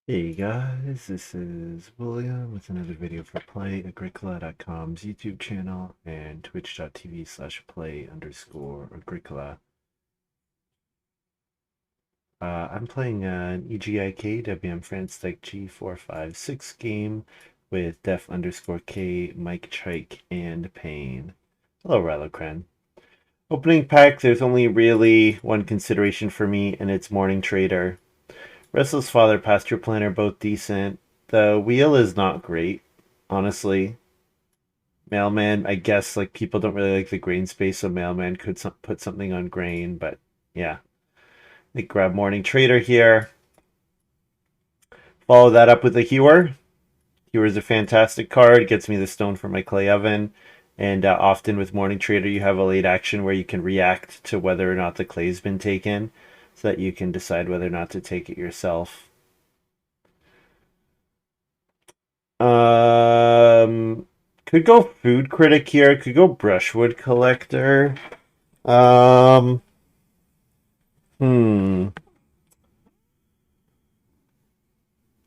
Hey guys, this is William with another video for Play-agricola.com's YouTube channel and twitch.tv/play_agricola. I'm playing an EGIK WM France Deck G456 game with def_k, mikechike, and pain. Hello, Rylocran. Opening pack, there's only really one consideration for me, and it's Morning Trader. Restless Father, Pasture Planner, both decent. The wheel is not great, honestly. Mailman, I guess like people don't really like the grain space, so Mailman could put something on grain, but yeah. They grab Morning Trader here. Follow that up with a Hewer. Hewer is a fantastic card. Gets me the stone for my clay oven. And often with Morning Trader, you have a late action where you can react to whether or not the clay's been taken, so that you can decide whether or not to take it yourself. Um, could go food critic here. Could go brushwood collector. Um, hmm.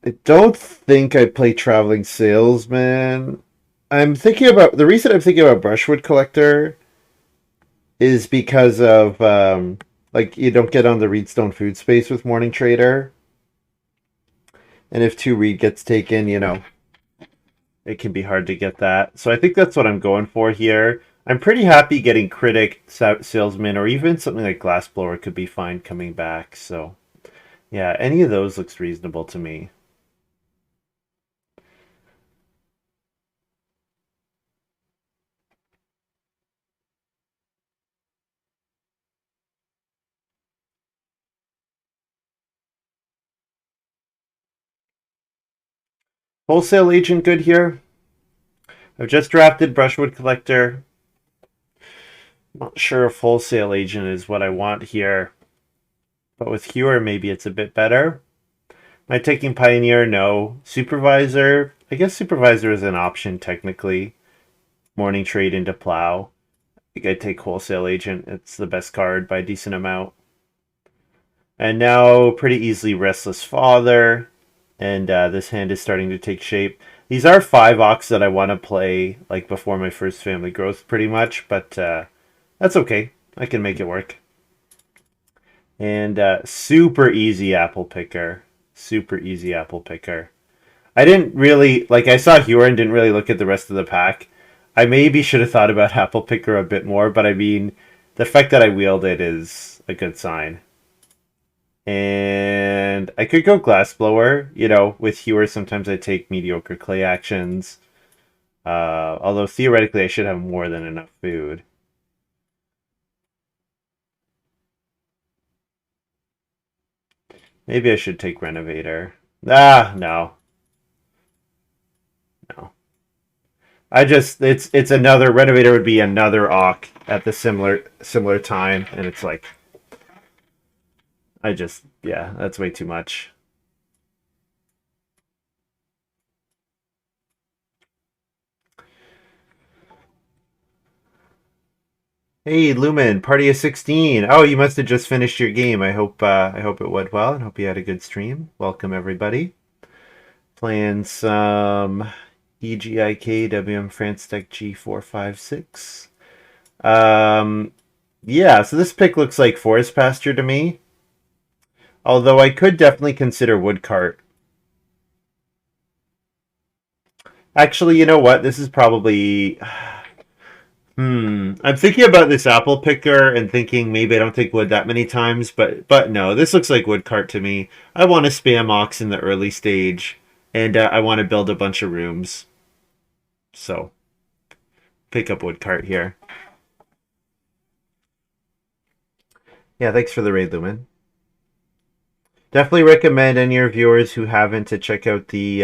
I don't think I play traveling salesman. I'm thinking about the reason I'm thinking about brushwood collector is because of like you don't get on the Reedstone food space with Morning Trader, and if two reed gets taken, it can be hard to get that. So I think that's what I'm going for here. I'm pretty happy getting Critic, Salesman, or even something like Glassblower could be fine coming back. So yeah, any of those looks reasonable to me. Wholesale Agent good here. I've just drafted Brushwood Collector. Not sure if Wholesale Agent is what I want here. But with Hewer, maybe it's a bit better. Am I taking Pioneer? No. Supervisor? I guess Supervisor is an option technically. Morning Trade into Plow. I think I'd take Wholesale Agent. It's the best card by a decent amount. And now, pretty easily, Restless Father. And this hand is starting to take shape. These are 5 Ox that I want to play like before my first family growth, pretty much. But that's okay. I can make it work. And super easy apple picker. Super easy apple picker. I didn't really like. I saw Huron, didn't really look at the rest of the pack. I maybe should have thought about apple picker a bit more, but I mean, the fact that I wheeled it is a good sign. And I could go glassblower. With Hewer, sometimes I take mediocre clay actions. Although theoretically, I should have more than enough food. Maybe I should take Renovator. Ah, no, no. It's another Renovator would be another Awk at the similar time, and it's like yeah, that's way too much. Hey, Lumen, party of 16. Oh, you must have just finished your game. I hope it went well and hope you had a good stream. Welcome everybody. Playing some EGIK WM France Deck G456. Um yeah, so this pick looks like Forest Pasture to me. Although I could definitely consider Woodcart. Actually, you know what? This is probably I'm thinking about this apple picker and thinking maybe I don't take wood that many times, but no, this looks like woodcart to me. I want to spam ox in the early stage, and I want to build a bunch of rooms. So pick up woodcart here. Yeah, thanks for the raid, Lumen. Definitely recommend any of your viewers who haven't to check out the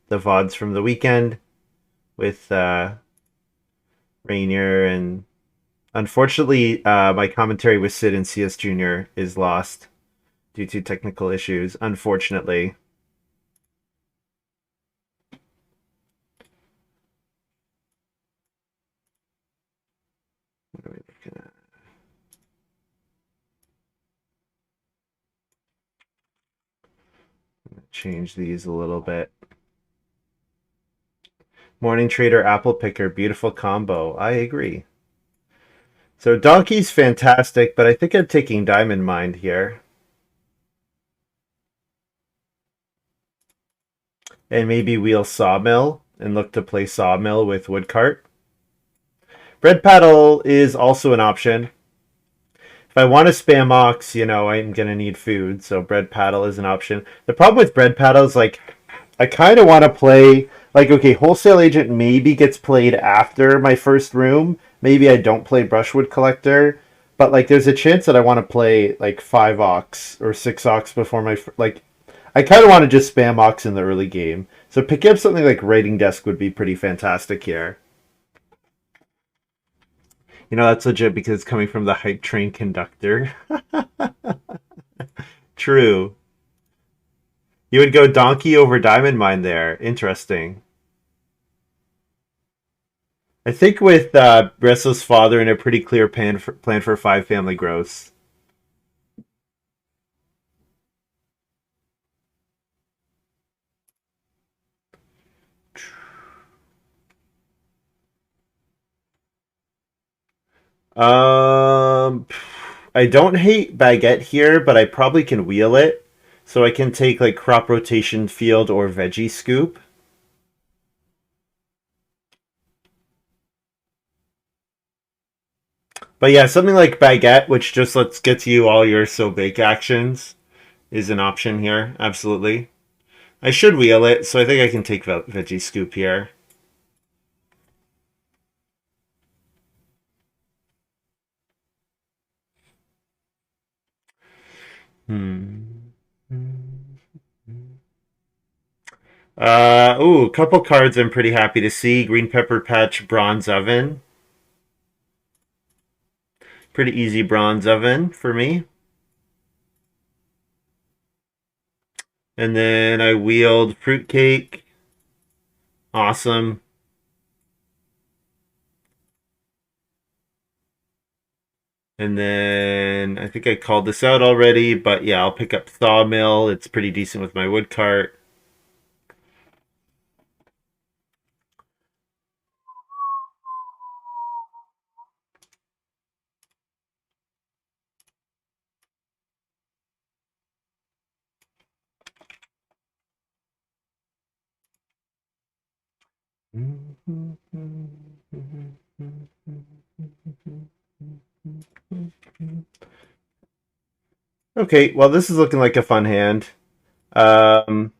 VODs from the weekend with Rainier, and unfortunately my commentary with Sid and CS Jr. is lost due to technical issues, unfortunately. What are we looking at? change these a little bit. Morning Trader, Apple Picker, beautiful combo. I agree. So Donkey's fantastic, but I think I'm taking Diamond Mine here. And maybe wheel Sawmill and look to play Sawmill with Woodcart. Bread Paddle is also an option. If I want to spam Ox, you know, I'm going to need food, so Bread Paddle is an option. The problem with Bread Paddle is, like, I kind of want to play, like, okay, Wholesale Agent maybe gets played after my first room. Maybe I don't play Brushwood Collector, but, like, there's a chance that I want to play, like, 5 Ox or 6 Ox before my, like, I kind of want to just spam Ox in the early game. So picking up something like Writing Desk would be pretty fantastic here. You know, that's legit because it's coming from the Hype Train conductor. True. You would go Donkey over Diamond Mine there. Interesting. I think with Restless Father and a pretty clear plan for 5 family growths. Um, I don't hate Baguette here, but I probably can wheel it. So I can take like Crop Rotation Field or Veggie Scoop. But yeah, something like Baguette, which just gets you all your So Bake actions, is an option here. Absolutely. I should wheel it, so I think I can take Veggie Scoop here. Hmm. A couple cards I'm pretty happy to see. Green Pepper Patch Bronze Oven. Pretty easy Bronze Oven for me. And then I wheeled Fruitcake. Awesome. And then I think I called this out already, but yeah, I'll pick up Sawmill. It's pretty decent with my wood cart. Okay, well, this is looking like a fun hand. Um,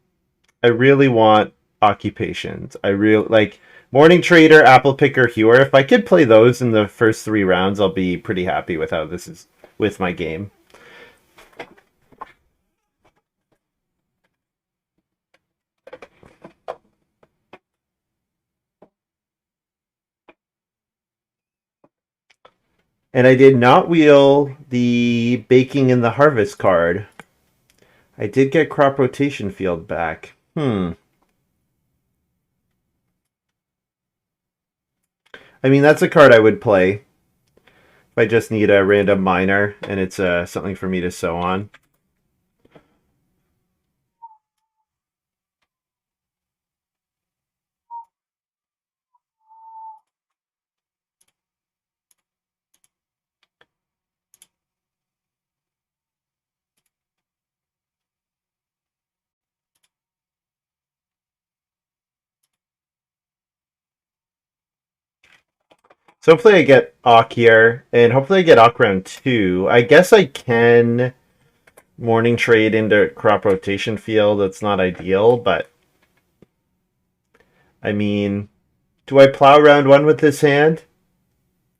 I really want occupations. I really like Morning Trader, Apple Picker, Hewer. If I could play those in the first 3 rounds, I'll be pretty happy with how this is with my game. And I did not wheel the Baking in the Harvest card. I did get Crop Rotation Field back. I mean, that's a card I would play if I just need a random miner and it's something for me to sew on. So hopefully I get Awk here, and hopefully I get Awk round 2. I guess I can Morning Trade into Crop Rotation Field. That's not ideal, but I mean, do I plow round 1 with this hand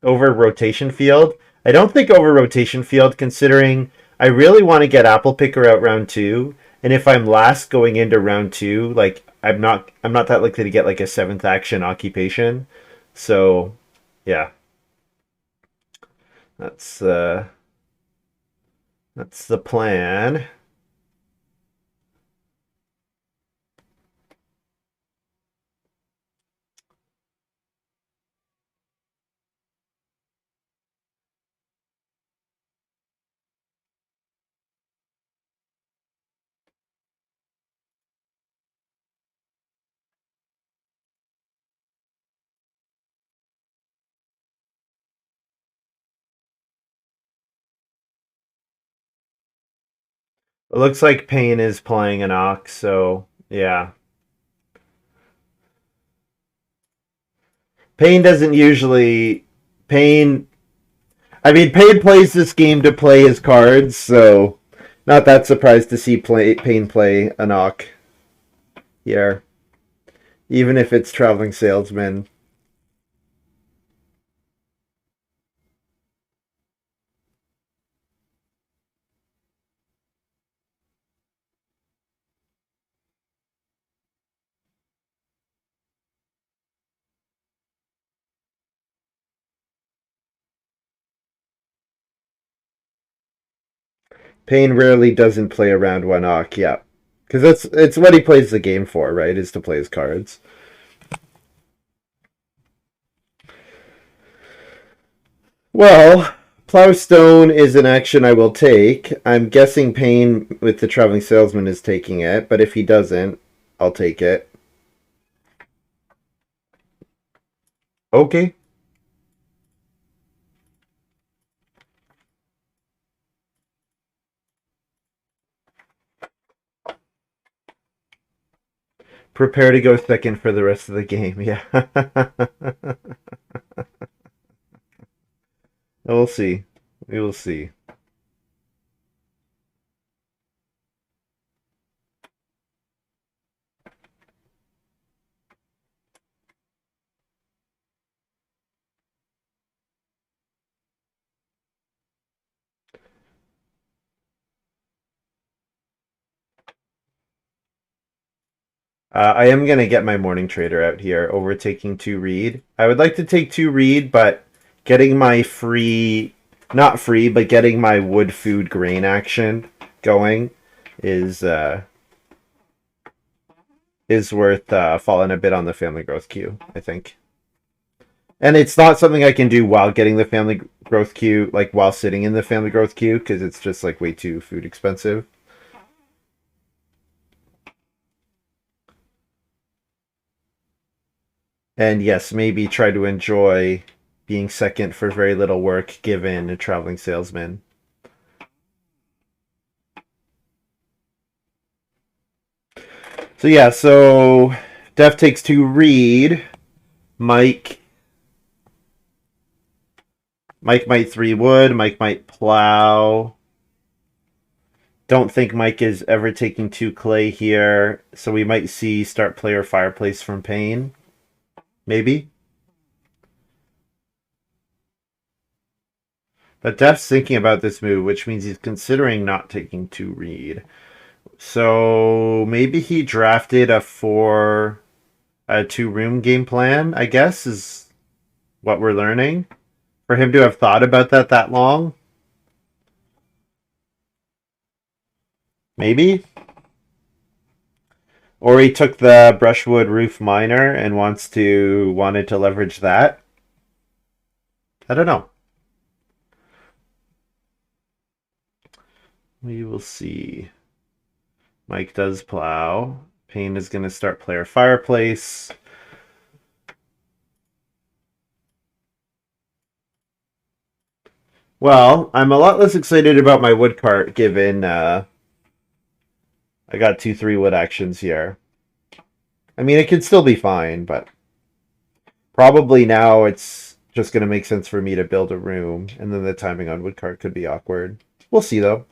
over Rotation Field? I don't think over Rotation Field, considering I really want to get Apple Picker out round 2, and if I'm last going into round 2, like I'm not that likely to get like a 7th action occupation. So, yeah. That's uh that's the plan. It looks like Payne is playing an ox, so yeah. Payne doesn't usually. Payne. I mean, Payne plays this game to play his cards, so not that surprised to see Payne play an ox here, even if it's traveling salesman. Payne rarely doesn't play around one ox, yeah, because it's what he plays the game for, right? Is to play his cards. Well, Plowstone is an action I will take. I'm guessing Payne with the traveling salesman is taking it, but if he doesn't, I'll take it. Okay. Prepare to go second for the rest of the game. Yeah. We'll see. We will see. I am going to get my morning trader out here, overtaking 2 read. I would like to take 2 read, but getting my free, not free, but getting my wood food grain action going is worth falling a bit on the family growth queue, I think. And it's not something I can do while getting the family growth queue, like while sitting in the family growth queue, because it's just like way too food expensive. And yes, maybe try to enjoy being second for very little work given a traveling salesman. So yeah, so Def takes 2 read. Mike might 3 wood. Mike might plow. Don't think Mike is ever taking 2 clay here, so we might see start player fireplace from Payne. Maybe. But Def's thinking about this move, which means he's considering not taking 2 read. So maybe he drafted a 2 room game plan, I guess, is what we're learning. For him to have thought about that long. Maybe. Or he took the brushwood roof miner and wanted to leverage that. I don't know. We will see. Mike does plow. Payne is going to start player fireplace. Well, I'm a lot less excited about my wood cart given I got 2 3 wood actions here. I mean, it could still be fine, but probably now it's just going to make sense for me to build a room, and then the timing on wood cart could be awkward. We'll see, though.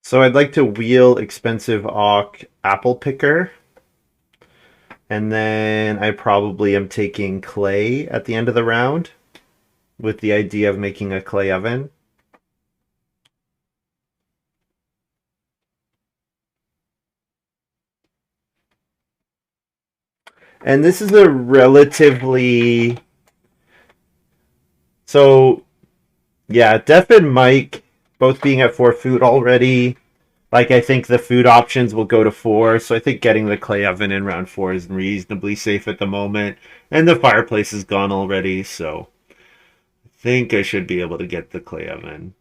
So I'd like to wheel expensive apple picker. And then I probably am taking clay at the end of the round with the idea of making a clay oven. And this is a relatively... So, yeah, Def and Mike both being at 4 food already. Like, I think the food options will go to 4, so I think getting the clay oven in round 4 is reasonably safe at the moment. And the fireplace is gone already, so I think I should be able to get the clay oven.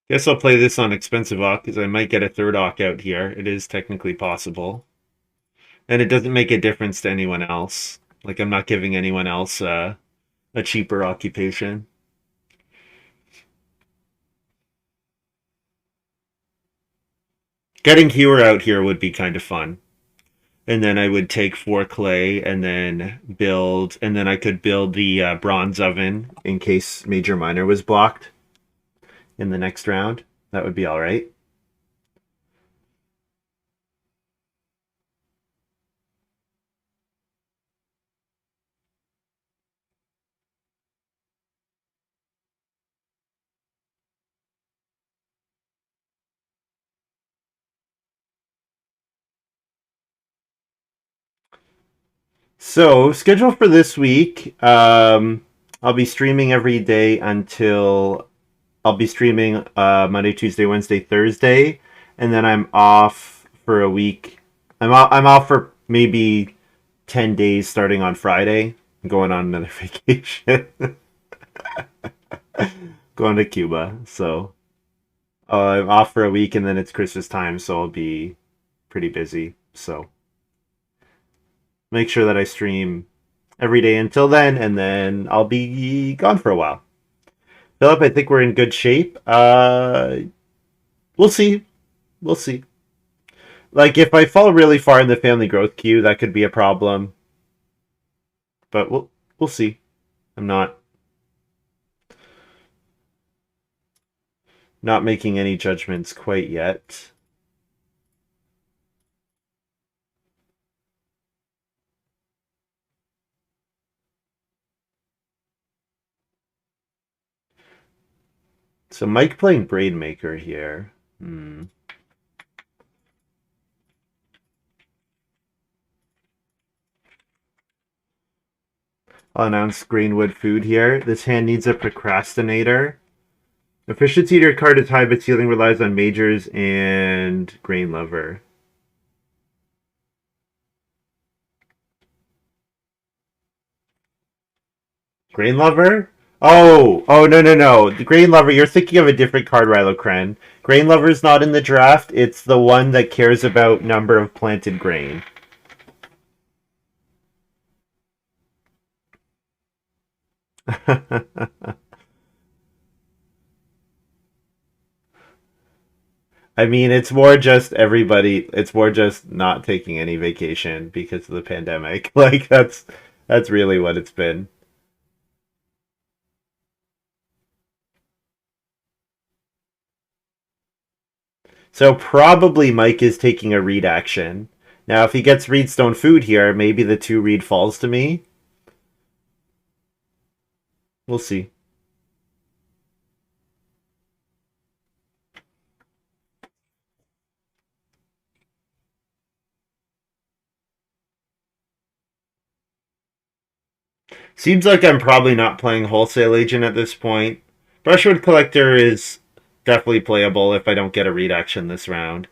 Guess I'll play this on expensive Ock because I might get a third Ock out here. It is technically possible. And it doesn't make a difference to anyone else. Like, I'm not giving anyone else a cheaper occupation. Getting Hewer out here would be kind of fun. And then I would take 4 clay and then build, and then I could build the bronze oven in case Major Minor was blocked in the next round. That would be all right. So, schedule for this week. I'll be streaming every day until I'll be streaming Monday, Tuesday, Wednesday, Thursday, and then I'm off for a week. I'm off for maybe 10 days starting on Friday. I'm going on another vacation, going to Cuba. So I'm off for a week, and then it's Christmas time, so I'll be pretty busy. So make sure that I stream every day until then, and then I'll be gone for a while. Philip, I think we're in good shape. We'll see. We'll see. Like, if I fall really far in the family growth queue, that could be a problem. But we'll see. I'm not making any judgments quite yet. So Mike playing Braid Maker here. I'll announce Greenwood Food here. This hand needs a Procrastinator. Efficiency to your card is high, but ceiling relies on Majors and Grain Lover. Grain Lover? Oh, no. The Grain Lover, you're thinking of a different card, Rylocren. Grain Lover's not in the draft. It's the one that cares about number of planted grain. I mean, it's more just not taking any vacation because of the pandemic. Like, that's really what it's been. So probably Mike is taking a read action. Now, if he gets Reedstone Food here, maybe the 2 read falls to me. We'll see. Seems like I'm probably not playing Wholesale Agent at this point. Brushwood Collector is definitely playable if I don't get a read action this round.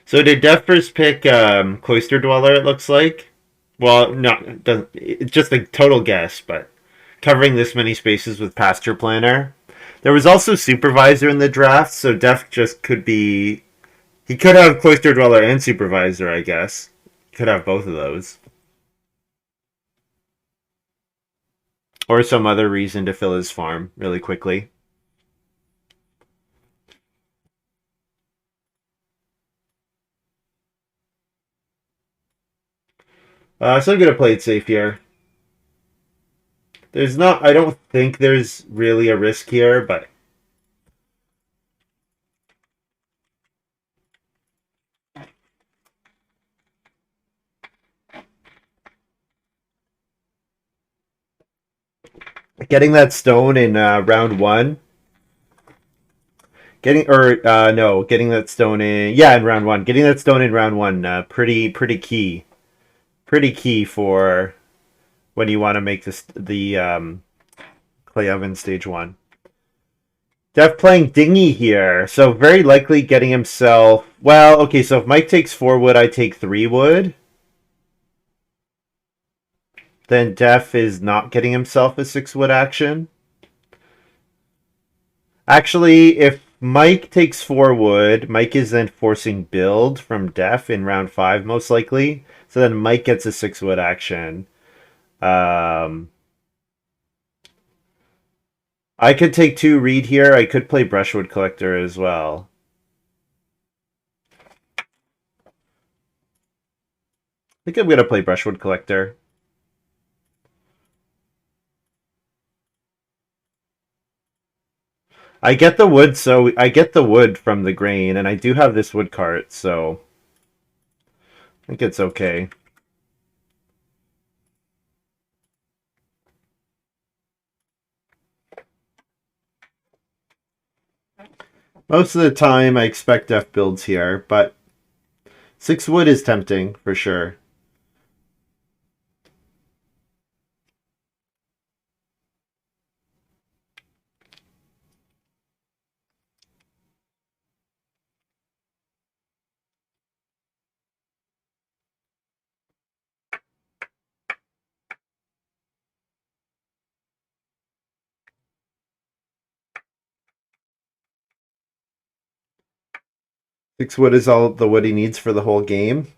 So did Def first pick Cloister Dweller, it looks like? Well, no, it doesn't, it's just a total guess, but covering this many spaces with Pasture Planner. There was also Supervisor in the draft, so Def just could be. He could have Cloister Dweller and Supervisor, I guess. Could have both of those. Or some other reason to fill his farm really quickly. So I'm going to play it safe here. I don't think there's really a risk here, but Getting that stone in round one. Getting that stone in round one. Getting that stone in round one, pretty key. Pretty key for when you want to make this the clay oven stage one. Def playing dinghy here, so very likely getting himself. Well, okay, so if Mike takes 4 wood, I take 3 wood. Then Def is not getting himself a 6 wood action. Actually, if Mike takes 4 wood, Mike is then forcing build from Def in round 5, most likely. So then Mike gets a 6 wood action. I could take 2 reed here. I could play Brushwood Collector as well. I think I'm going to play Brushwood Collector. I get the wood, so I get the wood from the grain, and I do have this wood cart, so I think it's okay. Most of the time, I expect F builds here, but 6 wood is tempting for sure. Six wood is all the wood he needs for the whole game.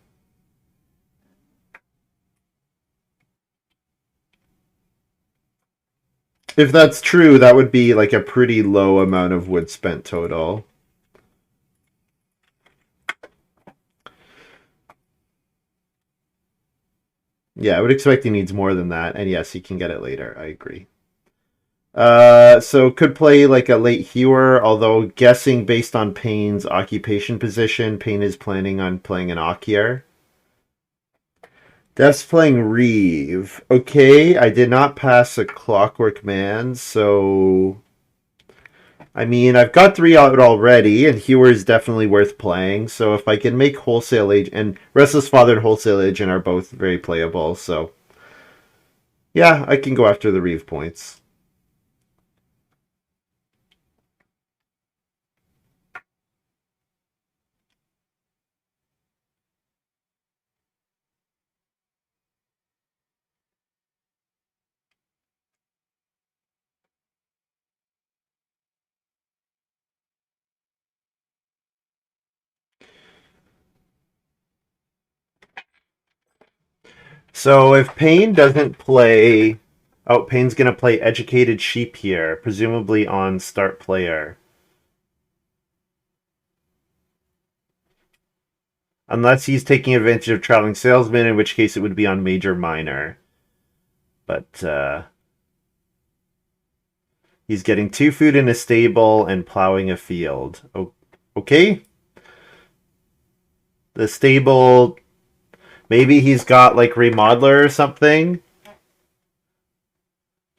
If that's true, that would be like a pretty low amount of wood spent total. Yeah, I would expect he needs more than that. And yes, he can get it later. I agree. So could play like a late hewer, although guessing based on Payne's occupation position, Payne is planning on playing an Okier. Def's playing Reeve. Okay, I did not pass a Clockwork Man, so I mean, I've got 3 out already, and Hewer is definitely worth playing. So if I can make Wholesale Agent and Restless Father and Wholesale Agent are both very playable, so yeah, I can go after the Reeve points. So if Payne doesn't play... Oh, Payne's going to play Educated Sheep here, presumably on Start Player. Unless he's taking advantage of Traveling Salesman, in which case it would be on Major Minor. But he's getting 2 food in a stable and plowing a field. Okay. The stable... Maybe he's got like Remodeler or something.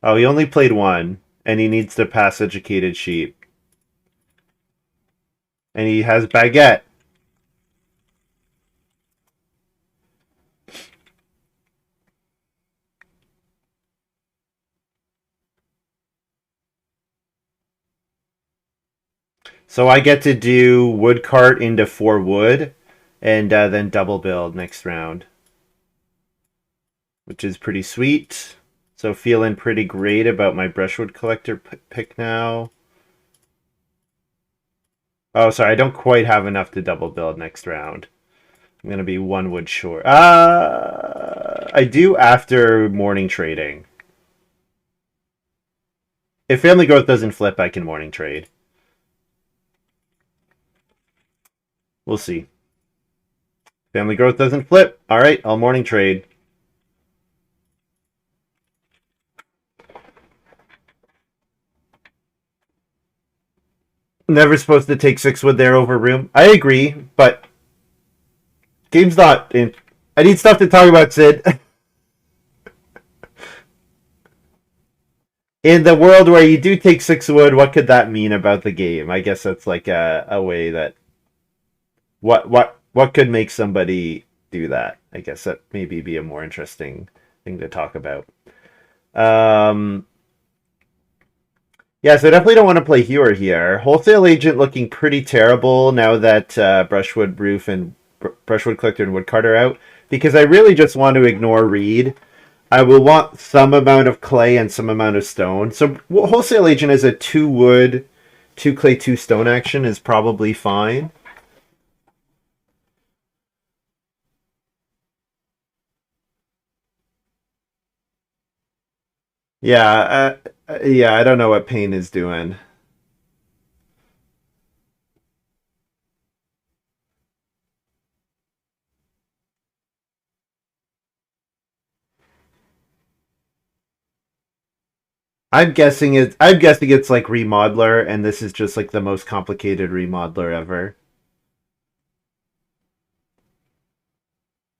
Oh, he only played 1, and he needs to pass Educated Sheep. And he has Baguette. So I get to do wood cart into 4 wood, and then double build next round, which is pretty sweet. So feeling pretty great about my brushwood collector pick now. Oh, sorry, I don't quite have enough to double build next round. I'm gonna be 1 wood short. I do after morning trading. If family growth doesn't flip, I can morning trade. We'll see. Family growth doesn't flip. All right, I'll morning trade. Never supposed to take 6 wood there over room. I agree, but game's not in. I need stuff to talk about, Sid. In the world where you do take 6 wood, what could that mean about the game? I guess that's like a way that what could make somebody do that? I guess that maybe be a more interesting thing to talk about. Um, yeah, so I definitely don't want to play Hewer here. Wholesale Agent looking pretty terrible now that Brushwood Roof and Brushwood Collector and Woodcart are out, because I really just want to ignore Reed. I will want some amount of clay and some amount of stone. So Wholesale Agent as a 2 wood, 2 clay, 2 stone action is probably fine. Yeah, yeah, I don't know what Pain is doing. I'm guessing it's like remodeler, and this is just like the most complicated remodeler ever.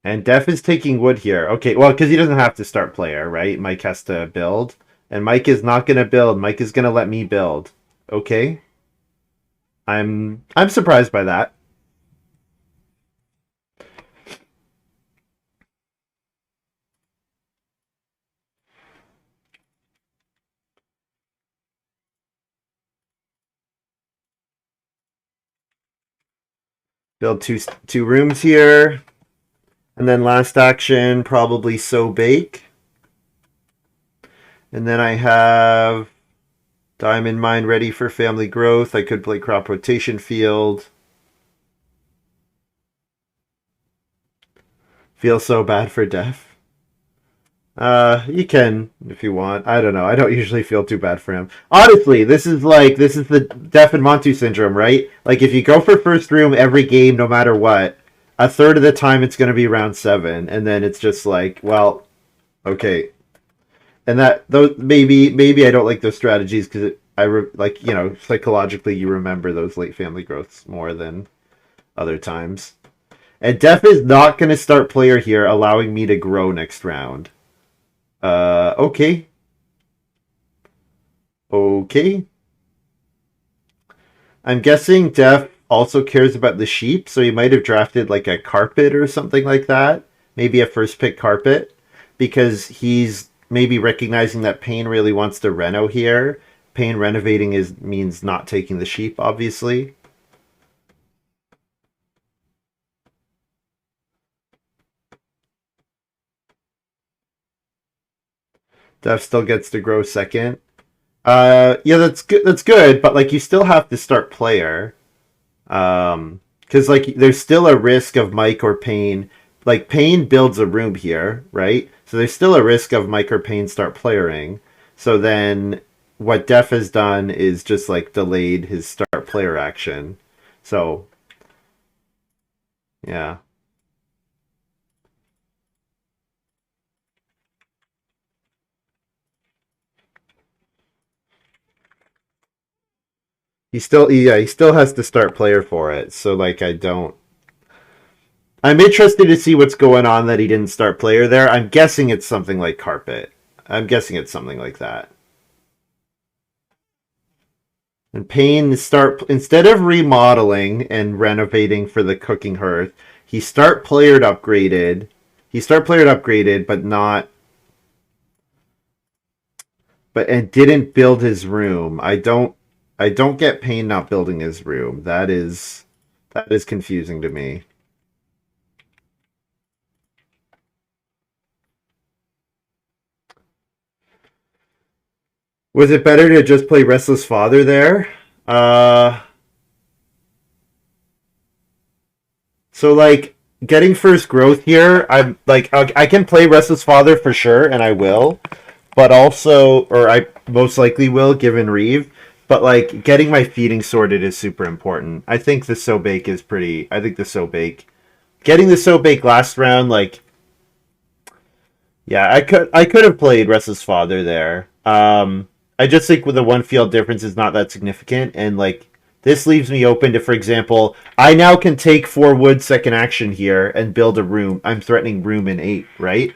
And Def is taking wood here. Okay, well, because he doesn't have to start player, right? Mike has to build. And Mike is not gonna build. Mike is gonna let me build. Okay. I'm surprised by that. Build two rooms here. And then last action, probably sow bake. And then I have Diamond Mine ready for family growth. I could play crop rotation field. Feel so bad for Def. You can if you want. I don't know. I don't usually feel too bad for him. Honestly, this is the Def and Montu syndrome, right? Like if you go for first room every game, no matter what, a third of the time it's going to be round 7, and then it's just like, well, okay. And that those maybe I don't like those strategies because like psychologically you remember those late family growths more than other times. And Def is not going to start player here, allowing me to grow next round. Okay. Okay. I'm guessing Def also cares about the sheep, so he might have drafted like a carpet or something like that. Maybe a first pick carpet, because he's maybe recognizing that Payne really wants to reno here. Payne renovating is means not taking the sheep, obviously. Def still gets to grow second. Yeah, that's good. That's good, but like you still have to start player. Because like there's still a risk of Mike or Payne. Like Payne builds a room here, right? So there's still a risk of Mike or Payne start playering. So then what Def has done is just like delayed his start player action. So yeah, he still has to start player for it. So like I don't. I'm interested to see what's going on that he didn't start player there. I'm guessing it's something like carpet. I'm guessing it's something like that. And Payne start instead of remodeling and renovating for the cooking hearth, He start playered upgraded, but not but and didn't build his room. I don't get Payne not building his room. That is confusing to me. Was it better to just play Restless Father there? Uh so like getting first growth here, I'm like I can play Restless Father for sure, and I will, but also, or I most likely will, given Reeve. But like getting my feeding sorted is super important. I think the Sobake is pretty. I think the Sobake, getting the Sobake last round, like yeah, I could have played Restless Father there. I just think with the one field difference is not that significant, and like this leaves me open to, for example, I now can take 4 wood second action here and build a room. I'm threatening room in 8, right?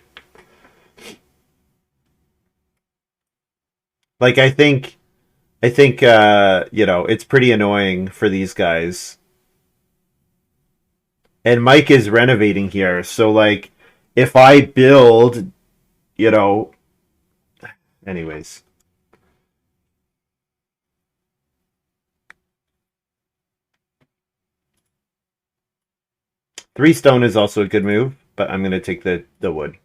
Like I think you know, it's pretty annoying for these guys. And Mike is renovating here, so like if I build, you know, anyways. 3 stone is also a good move, but I'm gonna take the wood.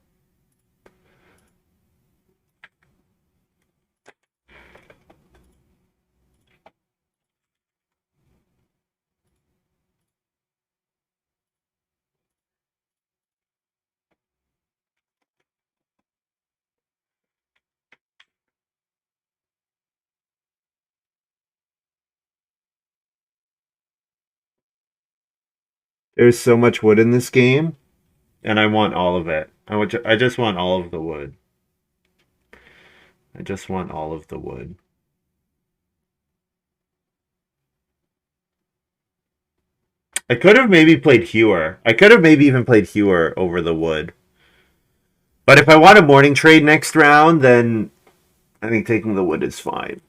There's so much wood in this game, and I want all of it. I just want all of the wood. I just want all of the wood. I could have maybe played Hewer. I could have maybe even played Hewer over the wood. But if I want a morning trade next round, then I think taking the wood is fine.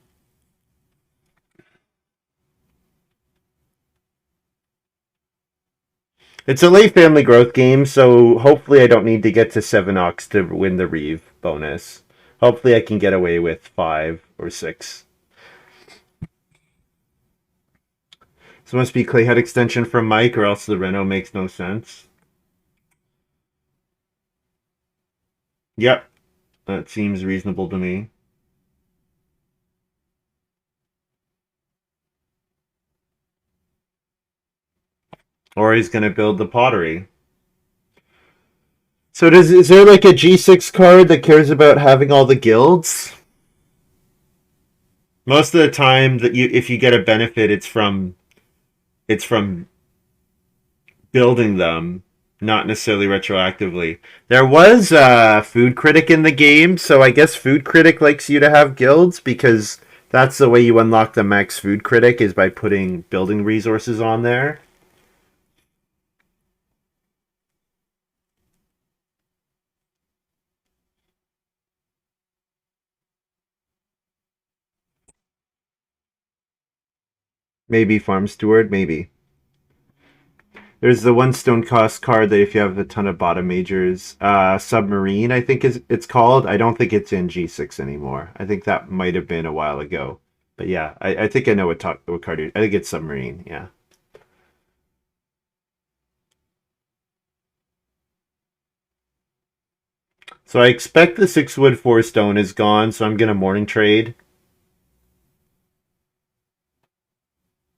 It's a late family growth game, so hopefully I don't need to get to 7 ox to win the Reeve bonus. Hopefully I can get away with 5 or 6. This must be Clayhead extension from Mike, or else the Reno makes no sense. Yep, that seems reasonable to me. Or he's going to build the pottery. So is there like a G6 card that cares about having all the guilds? Most of the time that you if you get a benefit it's from building them, not necessarily retroactively. There was a food critic in the game, so I guess food critic likes you to have guilds because that's the way you unlock the max food critic is by putting building resources on there. Maybe farm steward, maybe. There's the 1 stone cost card that if you have a ton of bottom majors, submarine I think is it's called. I don't think it's in G6 anymore. I think that might have been a while ago. But yeah, I think I know what card I think it's submarine. Yeah. So I expect the 6 wood 4 stone is gone, so I'm gonna morning trade.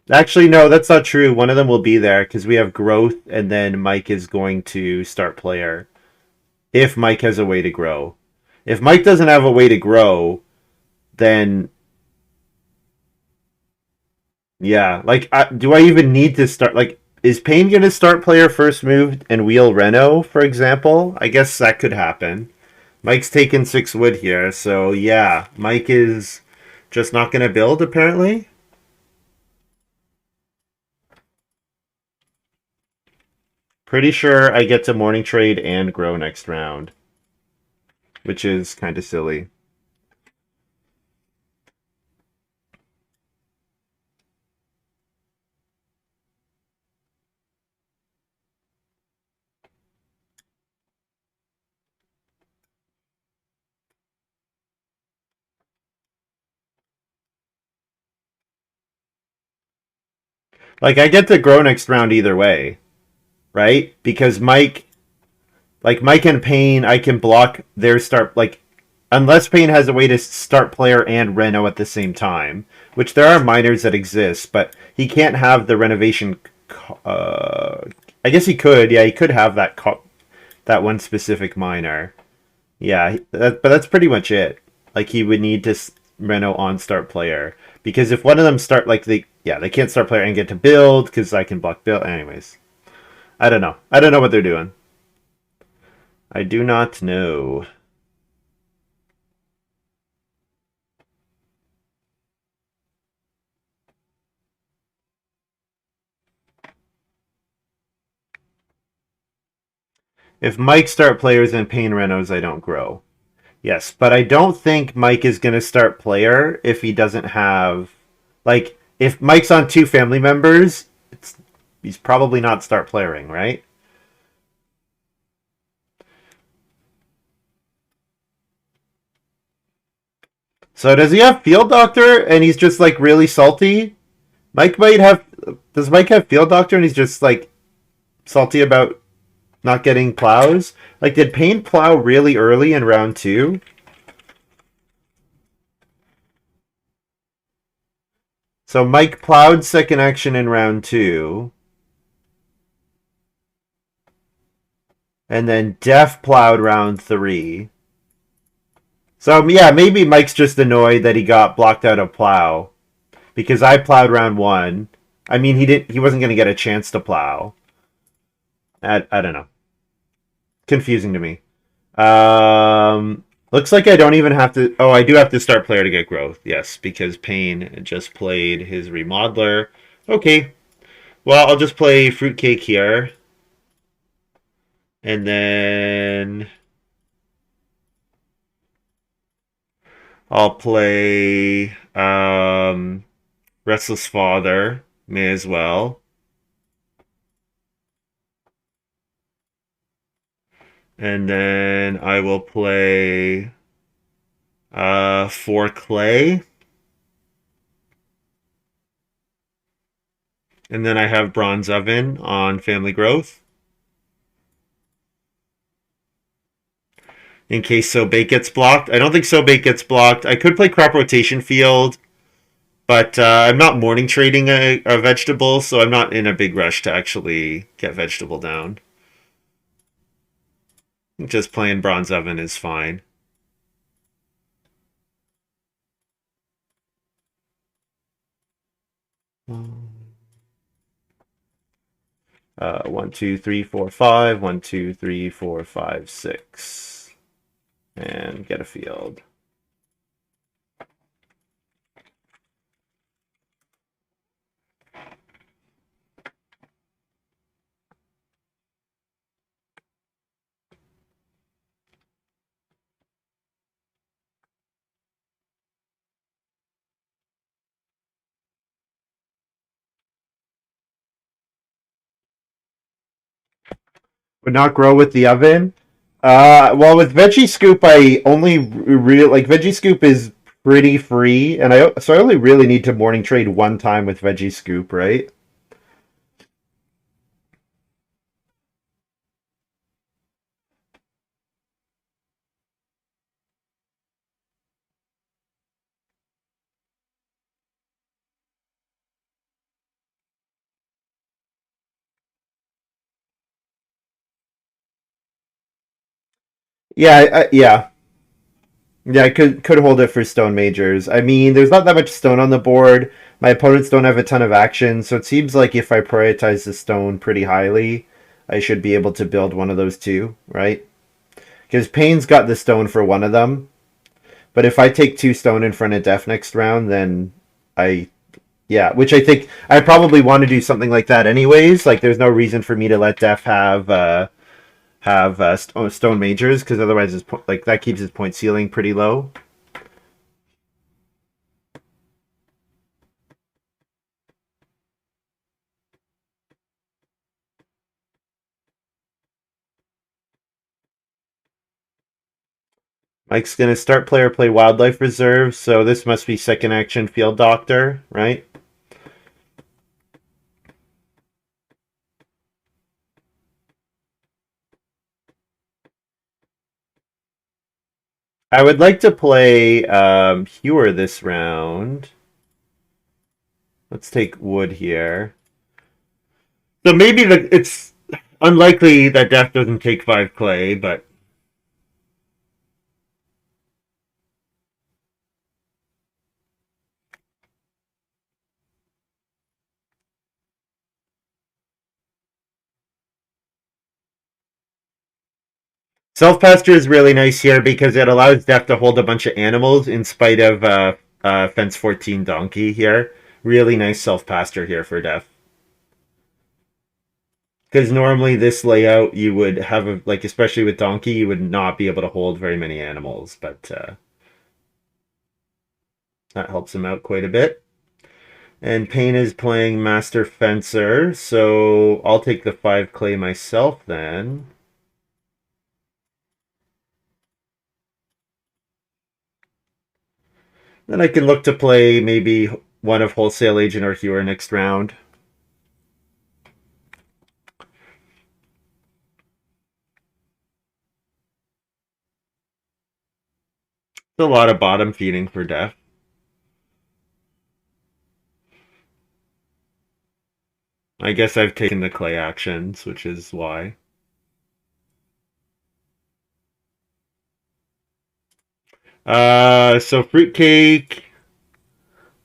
Actually, no, that's not true. One of them will be there because we have growth, and then Mike is going to start player if Mike has a way to grow. If Mike doesn't have a way to grow, then yeah, like, do I even need to start? Like, is Payne going to start player first move and wheel Reno, for example? I guess that could happen. Mike's taking 6 wood here, so yeah, Mike is just not going to build, apparently. Pretty sure I get to morning trade and grow next round, which is kind of silly. Like, I get to grow next round either way, right? Because Mike and Payne, I can block their start. Like, unless Payne has a way to start player and Reno at the same time, which there are minors that exist, but he can't have the renovation. Uh, I guess he could. Yeah, he could have that one specific minor. Yeah, but that's pretty much it. Like he would need to Reno on start player because if one of them start like they can't start player and get to build because I can block build. Anyways, I don't know. I don't know what they're doing. I do not know. If Mike start players and Payne Renos, I don't grow. Yes, but I don't think Mike is going to start player if he doesn't have, like, if Mike's on two family members, he's probably not start playering, right? So does he have Field Doctor and he's just like really salty? Mike might have. Does Mike have Field Doctor and he's just like salty about not getting plows? Like, did Payne plow really early in round two? So Mike plowed second action in round two. And then Def plowed round three. So yeah, maybe Mike's just annoyed that he got blocked out of plow. Because I plowed round one. I mean he wasn't gonna get a chance to plow. I don't know. Confusing to me. Looks like I don't even have to. Oh, I do have to start player to get growth. Yes, because Payne just played his remodeler. Okay. Well, I'll just play fruitcake here. And then I'll play Restless Father. May as well. And then I will play for Clay. And then I have Bronze Oven on Family Growth. In case So Bake gets blocked. I don't think So Bake gets blocked. I could play Crop Rotation Field, but I'm not morning trading a vegetable, so I'm not in a big rush to actually get vegetable down. Just playing Bronze Oven is fine. One, two, three, four, five. 1, 2, 3, 4, 5, 6. And get a field. Would not grow with the oven. Well, with Veggie Scoop, I only really like Veggie Scoop is pretty free, and I only really need to morning trade one time with Veggie Scoop, right? Yeah. Yeah, I could hold it for stone majors. I mean, there's not that much stone on the board. My opponents don't have a ton of action, so it seems like if I prioritize the stone pretty highly, I should be able to build one of those two, right? Because Payne's got the stone for one of them, but if I take two stone in front of Def next round, then I yeah, which I think I probably want to do something like that anyways. Like, there's no reason for me to let Def have stone majors because otherwise, like that keeps his point ceiling pretty low. Mike's gonna start player play Wildlife Reserve, so this must be second action Field Doctor, right? I would like to play Hewer this round. Let's take Wood here. So maybe it's unlikely that Death doesn't take 5 clay, but Self Pasture is really nice here because it allows Death to hold a bunch of animals in spite of Fence 14 Donkey here. Really nice Self Pasture here for Death. Because normally this layout you would have, like, especially with Donkey, you would not be able to hold very many animals, but that helps him out quite a bit. And Payne is playing Master Fencer, so I'll take the 5 clay myself then. Then I can look to play maybe one of Wholesale Agent or Hewer next round. It's a lot of bottom feeding for Def. I guess I've taken the clay actions, which is why. So fruitcake,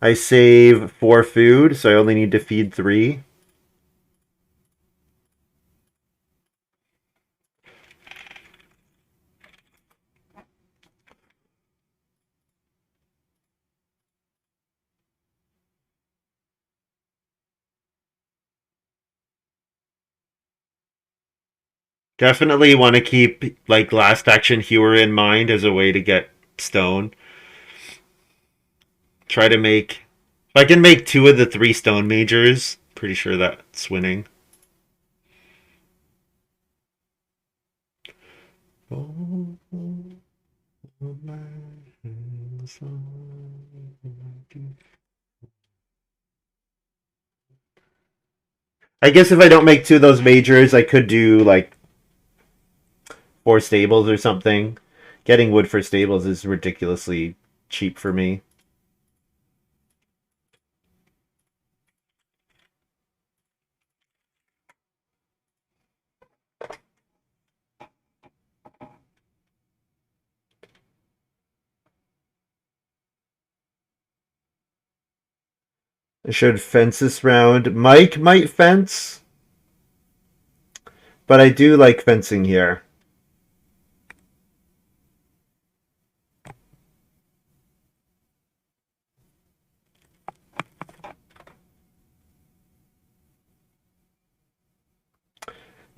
I save 4 food, so I only need to feed 3. Definitely want to keep like last action Hewer in mind as a way to get stone. Try to make, if I can make 2 of the 3 stone majors, pretty sure that's winning. I guess if I don't make 2 of those majors, I could do like 4 stables or something. Getting wood for stables is ridiculously cheap for me. I should fence this round. Mike might fence, but I do like fencing here.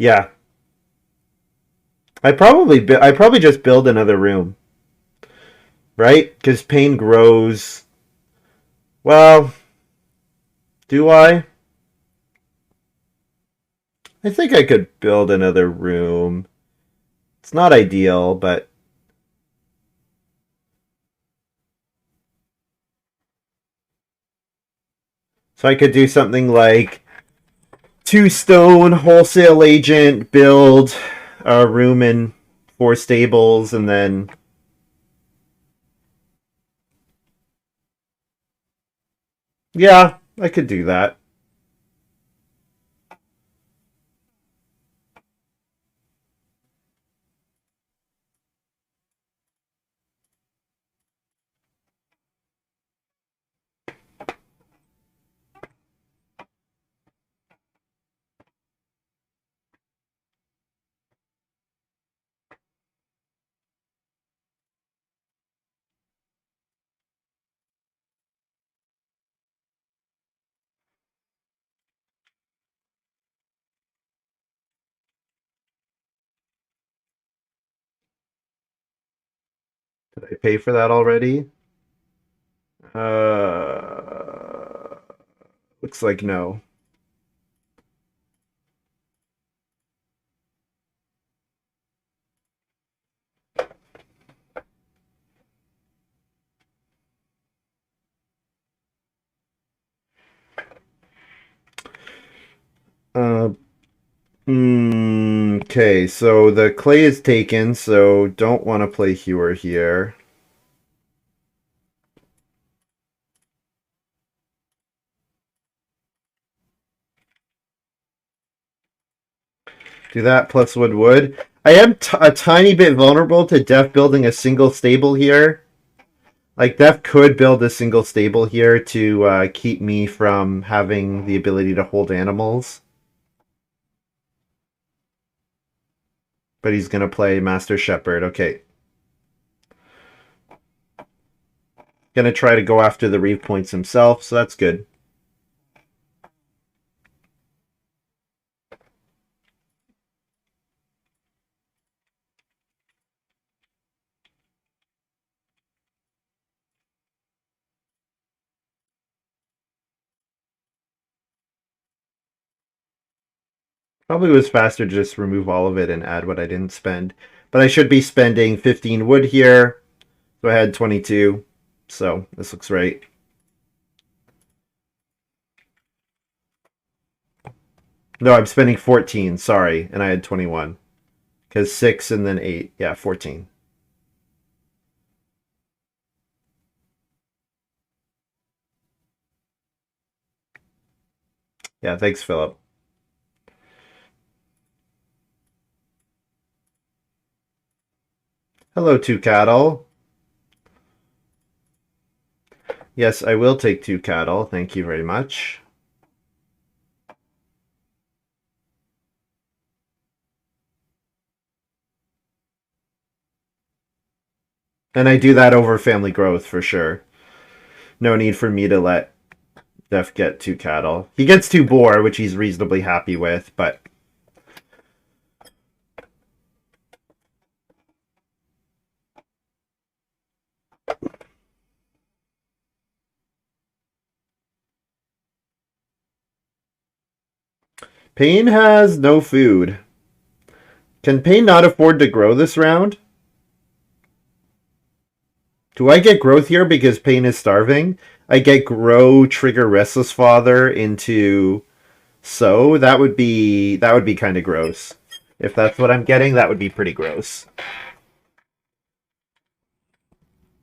Yeah, I probably just build another room, right? Because pain grows. Well, do I? I think I could build another room. It's not ideal, but so I could do something like 2 stone wholesale agent, build a room in 4 stables, and then yeah, I could do that. Did I pay for that already? Uh, looks like no. Uh, okay, so the clay is taken, so don't want to play Hewer here. Do that plus wood. I am a tiny bit vulnerable to Def building a single stable here. Like, Def could build a single stable here to keep me from having the ability to hold animals. But he's going to play Master Shepherd. Okay. Going to try to go after the reef points himself, so that's good. Probably was faster to just remove all of it and add what I didn't spend. But I should be spending 15 wood here. So I had 22. So this looks right. No, I'm spending 14, sorry. And I had 21. Because 6 and then 8. Yeah, 14. Yeah, thanks, Philip. Hello, 2 cattle. Yes, I will take 2 cattle. Thank you very much. And I do that over family growth for sure. No need for me to let Jeff get 2 cattle. He gets 2 boar, which he's reasonably happy with, but Payne has no food. Can Payne not afford to grow this round? Do I get growth here because Payne is starving? I get grow, trigger Restless Father into sow. That would be kind of gross. If that's what I'm getting, that would be pretty gross.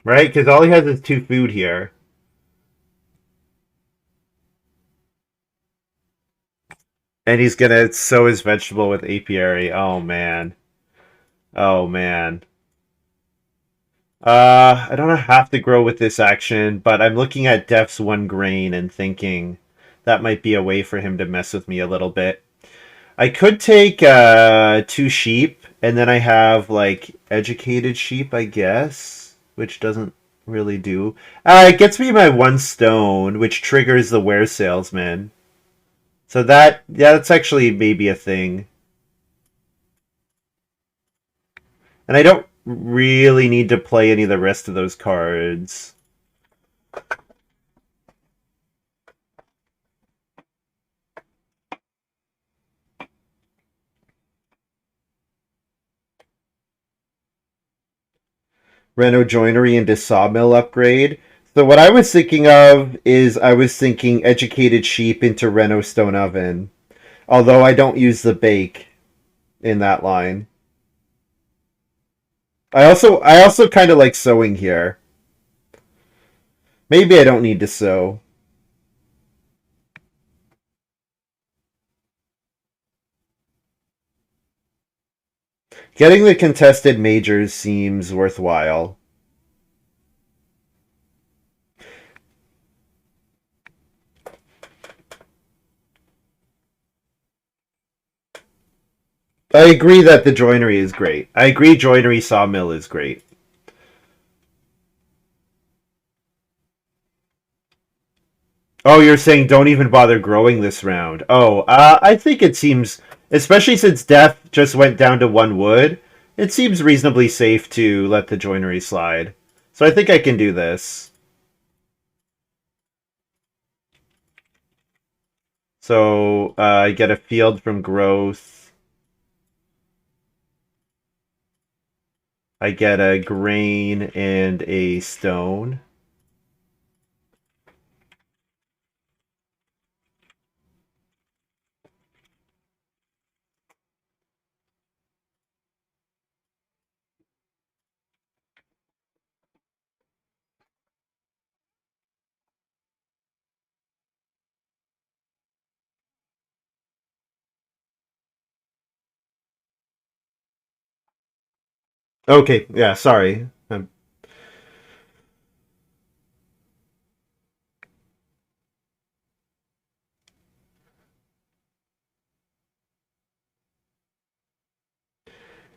Right? Because all he has is 2 food here. And he's gonna sow his vegetable with apiary. Oh man. Oh man. I don't have to grow with this action, but I'm looking at Def's 1 grain and thinking that might be a way for him to mess with me a little bit. I could take 2 sheep, and then I have like educated sheep, I guess, which doesn't really do. It gets me my 1 stone, which triggers the were salesman. So that's actually maybe a thing. And I don't really need to play any of the rest of those cards. Reno joinery into sawmill upgrade. So what I was thinking of is I was thinking educated sheep into Reno stone oven. Although I don't use the bake in that line. I also kind of like sewing here. Maybe I don't need to sew. Getting the contested majors seems worthwhile. I agree that the joinery is great. I agree joinery sawmill is great. Oh, you're saying don't even bother growing this round. Oh, I think it seems, especially since Death just went down to 1 wood, it seems reasonably safe to let the joinery slide. So I think I can do this. So I get a field from growth. I get a grain and a stone. Okay, yeah, sorry. And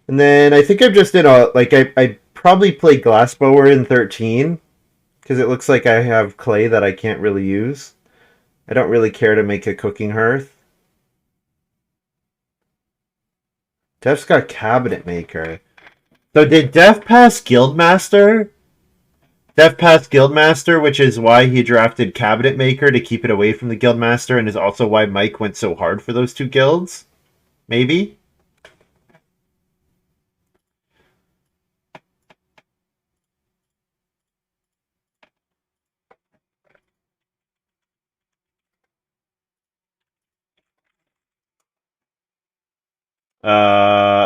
then I think I'm just in a, like, I probably play Glassblower in 13, because it looks like I have clay that I can't really use. I don't really care to make a cooking hearth. Def's got cabinet maker. So did Def pass Guildmaster? Def passed Guildmaster, which is why he drafted cabinet maker to keep it away from the Guildmaster, and is also why Mike went so hard for those 2 guilds. Maybe?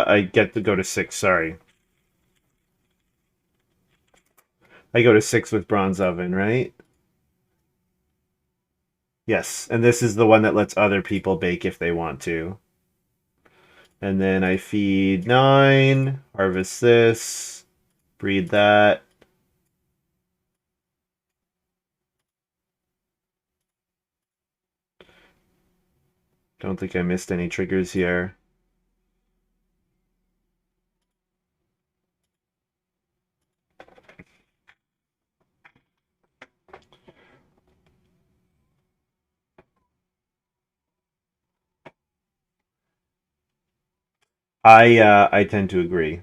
I get to go to 6, sorry. I go to 6 with bronze oven, right? Yes, and this is the one that lets other people bake if they want to. And then I feed 9, harvest this, breed that. Don't think I missed any triggers here. I tend to agree.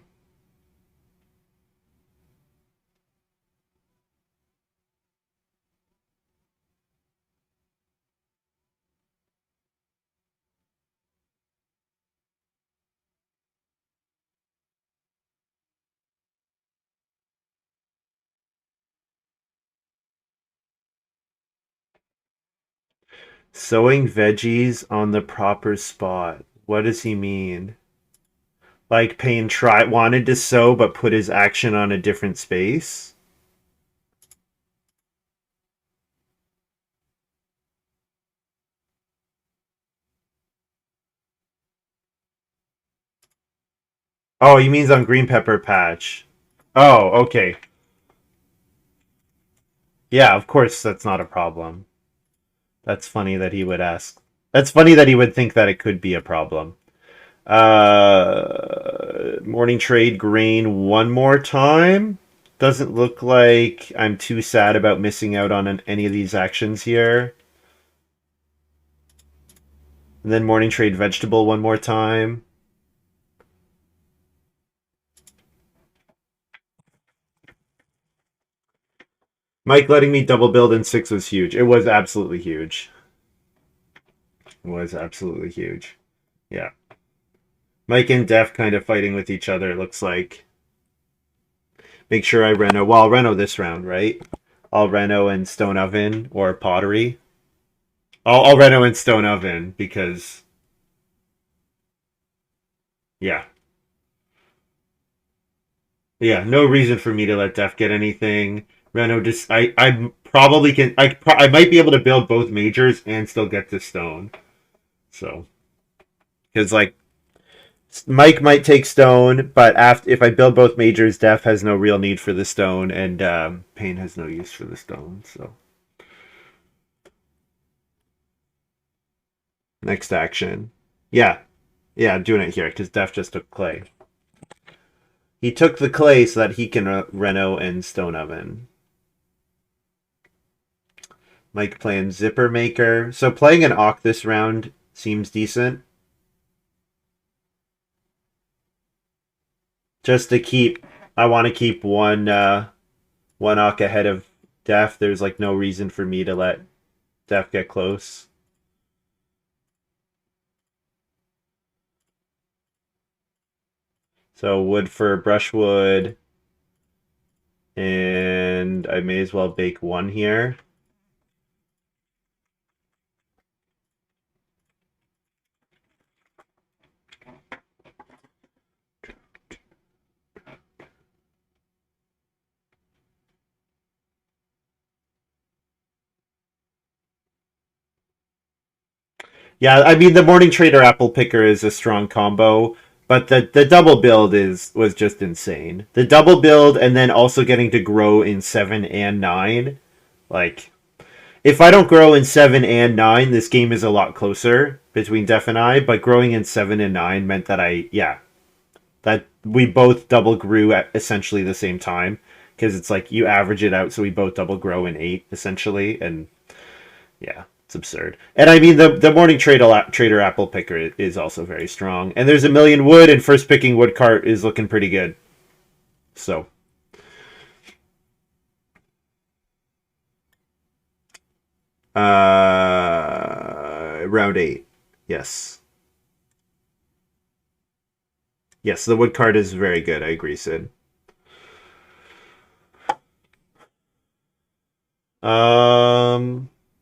Sowing veggies on the proper spot. What does he mean? Like Payne wanted to sow but put his action on a different space? Oh, he means on green pepper patch. Oh, okay. Yeah, of course that's not a problem. That's funny that he would ask. That's funny that he would think that it could be a problem. Morning trade grain one more time. Doesn't look like I'm too sad about missing out on any of these actions here. And then morning trade vegetable one more time. Mike letting me double build in 6 was huge. It was absolutely huge. It was absolutely huge. Yeah. Mike and Def kind of fighting with each other, it looks like. Make sure I reno. Well, I'll reno this round, right? I'll reno and stone oven or pottery. I'll reno and stone oven because, yeah. Yeah, no reason for me to let Def get anything. Reno just, I probably can, I might be able to build both majors and still get to stone. So, because like, Mike might take stone, but after if I build both majors, Def has no real need for the stone, and Payne has no use for the stone. So next action, yeah, yeah, I'm doing it here because Def just took clay. He took the clay so that he can reno and stone oven. Mike playing zipper maker, so playing an Ock this round seems decent. Just to keep, I want to keep one Ock ahead of Def. There's like no reason for me to let Def get close. So wood for brushwood, and I may as well bake one here. Yeah, I mean the morning trader apple picker is a strong combo, but the double build was just insane. The double build and then also getting to grow in 7 and 9. Like if I don't grow in 7 and 9, this game is a lot closer between Def and I, but growing in 7 and 9 meant that that we both double grew at essentially the same time because it's like you average it out so we both double grow in 8 essentially, and yeah, it's absurd. And I mean the morning trader apple picker is also very strong, and there's a million wood, and first picking wood cart is looking pretty good. So round 8, yes. Yes, the wood card is very good. I agree, Sid.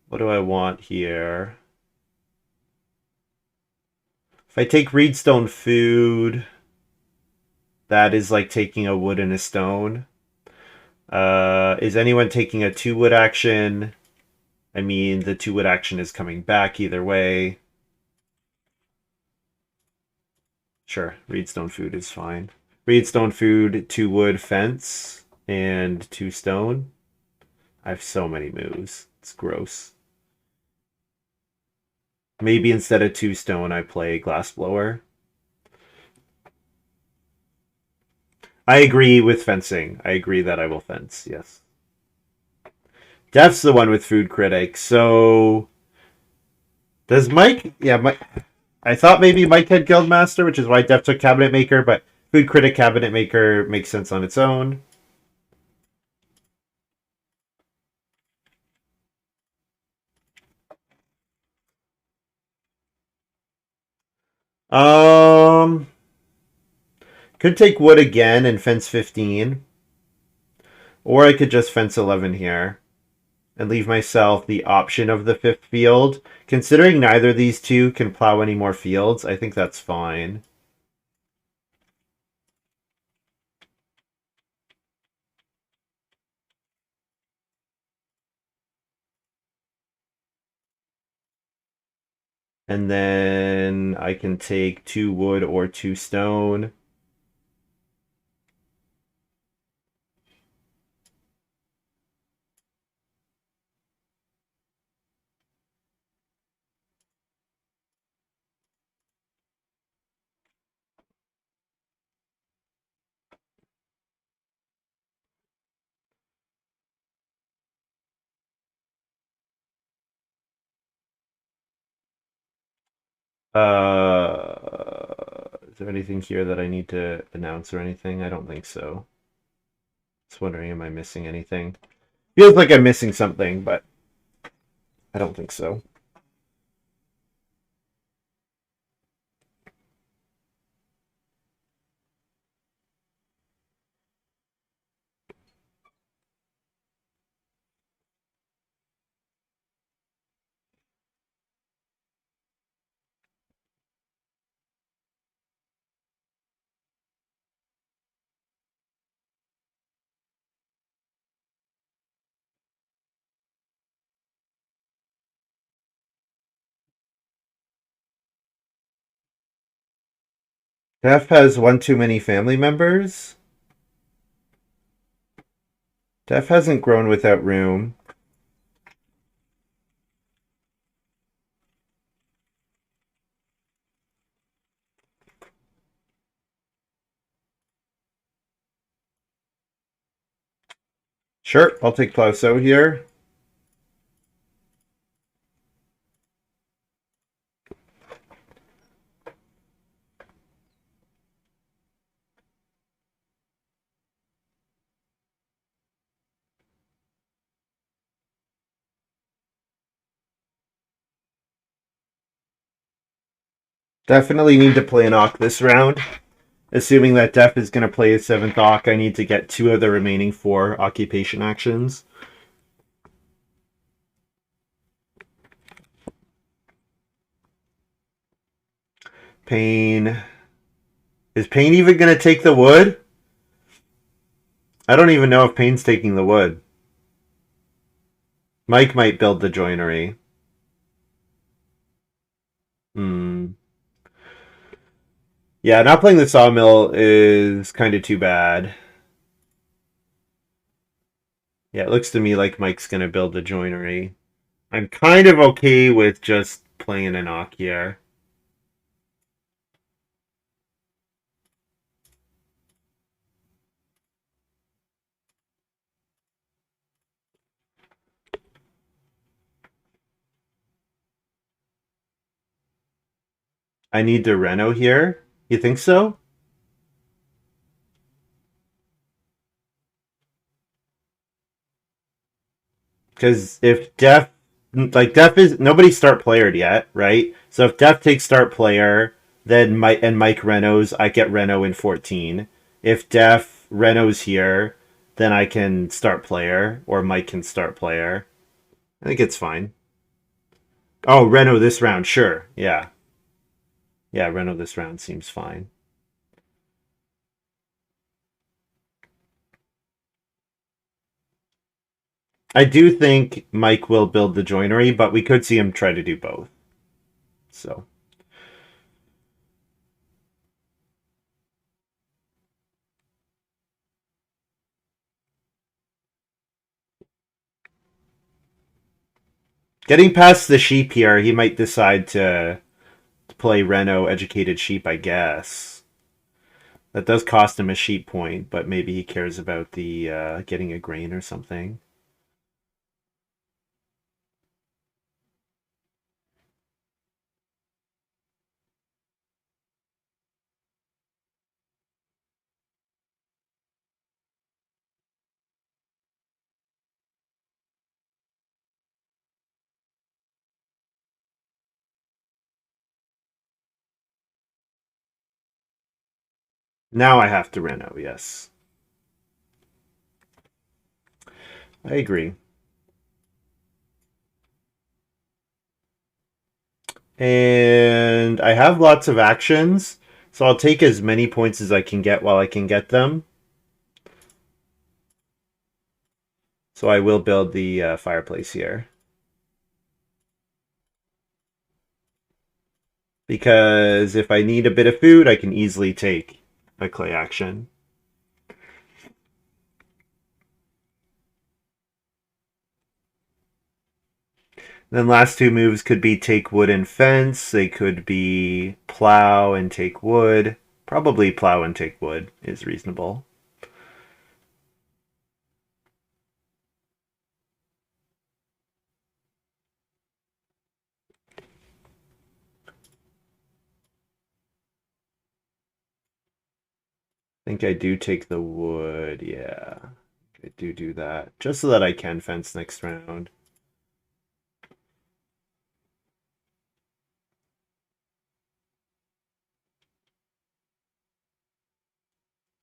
What do I want here? If I take reedstone food, that is like taking a wood and a stone. Is anyone taking a 2 wood action? I mean, the 2 wood action is coming back either way. Sure, reedstone food is fine. Reedstone food, 2 wood fence, and 2 stone. I have so many moves. It's gross. Maybe instead of 2 stone, I play glassblower. I agree with fencing. I agree that I will fence, yes. Def's the one with food critic, so does Mike? Yeah, Mike. I thought maybe Mike had Guildmaster, which is why Def took Cabinet Maker, but Food Critic Cabinet Maker makes sense on its own. Um, could take wood again and fence 15, or I could just fence 11 here and leave myself the option of the 5th field. Considering neither of these two can plow any more fields, I think that's fine. And then I can take 2 wood or 2 stone. Is there anything here that I need to announce or anything? I don't think so. Just wondering, am I missing anything? Feels like I'm missing something, but I don't think so. Def has one too many family members. Def hasn't grown without room. Sure, I'll take Plauso here. Definitely need to play an Ock this round. Assuming that Def is going to play a 7th Ock, I need to get 2 of the remaining 4 occupation actions. Pain. Is Pain even going to take the wood? I don't even know if Pain's taking the wood. Mike might build the joinery. Hmm. Yeah, not playing the sawmill is kind of too bad. Yeah, it looks to me like Mike's going to build the joinery. I'm kind of okay with just playing an Ock here. I need to reno here. You think so? Because if Def is nobody start playered yet, right? So if Def takes start player, then Mike Renault's, I get Renault in 14. If Def Renault's here, then I can start player, or Mike can start player. I think it's fine. Oh, Renault this round, sure. Yeah. Yeah, Renault this round seems fine. I do think Mike will build the joinery, but we could see him try to do both. So getting past the sheep here, he might decide to play Renault Educated Sheep, I guess. That does cost him a sheep point, but maybe he cares about the getting a grain or something. Now I have to Renault, yes. I agree. And I have lots of actions, so I'll take as many points as I can get while I can get them. So I will build the fireplace here. Because if I need a bit of food, I can easily take a clay action. Then last two moves could be take wood and fence. They could be plow and take wood. Probably plow and take wood is reasonable. I think I do take the wood, yeah. I do that. Just so that I can fence next round.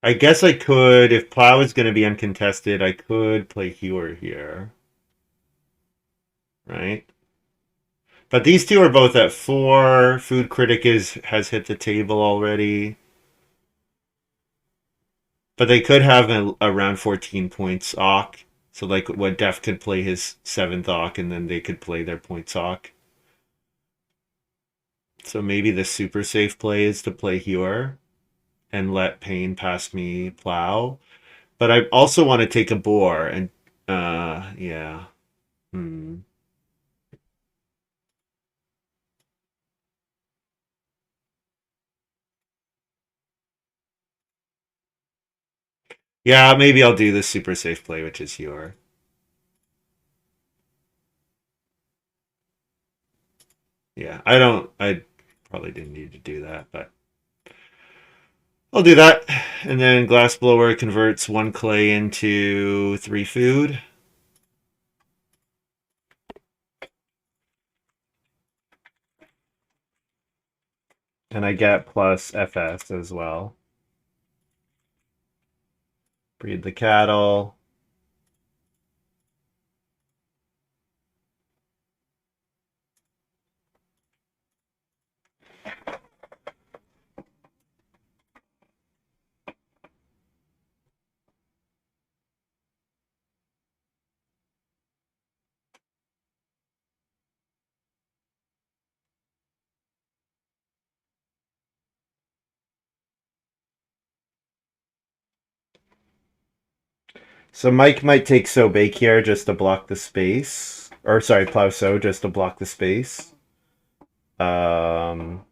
I guess I could, if plow is going to be uncontested, I could play hewer here. Right? But these two are both at 4. Food Critic has hit the table already. But they could have around 14 points Ock. So like what Def could play his 7th Ock and then they could play their points Ock. So maybe the super safe play is to play Hewer and let Pain pass me Plow. But I also want to take a boar and yeah. Hmm. Yeah, maybe I'll do the super safe play, which is Hewer. Yeah, I probably didn't need to do that, but I'll do that. And then Glassblower converts 1 clay into 3 food. And I get plus FS as well. Breed the cattle. So Mike might take Sow Bake here just to block the space. Or sorry, Plow Sow just to block the space. Um,